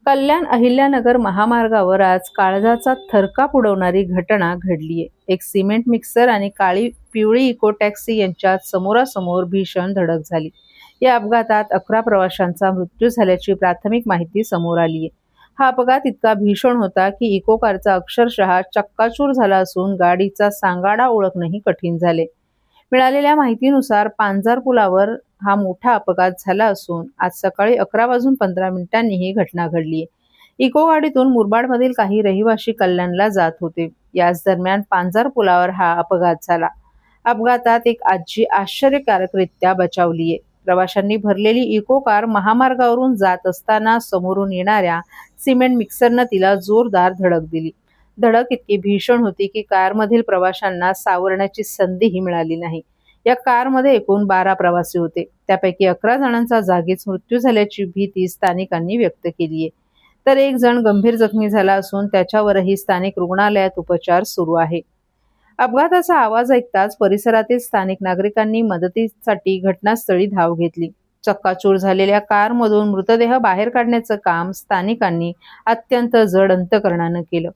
कल्याण अहिल्यानगर महामार्गावर आज काळजाचा थरकाप उडवणारी घटना घडलीय। एक सिमेंट मिक्सर आणि काळी पिवळी इको टॅक्सी यांच्यात समोरासमोर भीषण धडक झाली। या अपघातात 11 प्रवाशांचा मृत्यू झाल्याची प्राथमिक माहिती समोर आली आहे। हा अपघात इतका भीषण होता की इको कारचा अक्षरशः चक्काचूर झाला असून गाडीचा सांगाडा ओळखणेही कठीण झाले। मिळालेल्या माहितीनुसार पांझर पुलावर हा मोठा अपघात झाला असून आज सकाळी 11:15 ही घटना घडली। इको गाडीतून मुरबाडमधील काही रहिवासी कल्याणला जात होते। याच दरम्यान पांझर पुलावर हा अपघात झाला। अपघातात एक आजी आश्चर्यकारकरित्या बचावलीये। प्रवाशांनी भरलेली इको कार महामार्गावरून जात असताना समोरून येणाऱ्या सिमेंट मिक्सरनं तिला जोरदार धडक दिली। धडक इतकी भीषण होती की कारमधील प्रवाशांना सावरण्याची संधीही मिळाली नाही। या कारमध्ये एकूण 12 प्रवासी होते, त्यापैकी 11 जणांचा जागीच मृत्यू झाल्याची भीती स्थानिकांनी व्यक्त केली आहे। तर एक जण गंभीर जखमी झाला असून त्याच्यावरही स्थानिक रुग्णालयात उपचार सुरू आहे। अपघाताचा आवाज ऐकताच परिसरातील स्थानिक नागरिकांनी मदतीसाठी घटनास्थळी धाव घेतली। चक्काचूर झालेल्या कारमधून मृतदेह बाहेर काढण्याचं काम स्थानिकांनी अत्यंत जड अंतकरणानं केलं।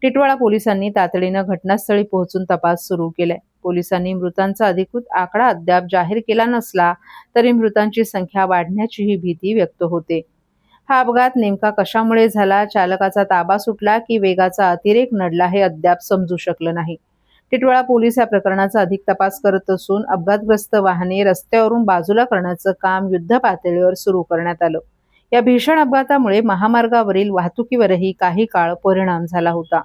टिटवाळा पोलिसांनी तातडीनं घटनास्थळी पोहोचून तपास सुरू केलाय। पोलिसांनी मृतांचा अधिकृत आकडा अद्याप जाहीर केला नसला तरी मृतांची संख्या वाढण्याचीही भीती व्यक्त होते। हा अपघात नेमका कशामुळे झाला, चालकाचा ताबा सुटला की वेगाचा अतिरेक नडला हे अद्याप समजू शकलं नाही। टिटवाळा पोलीस या प्रकरणाचा अधिक तपास करत असून अपघातग्रस्त वाहने रस्त्यावरून बाजूला करण्याचं काम युद्धपातळीवर सुरू करण्यात आलं। या भीषण अपघातामुळे महामार्गावरील वाहतुकीवरही काही काळ परिणाम झाला होता।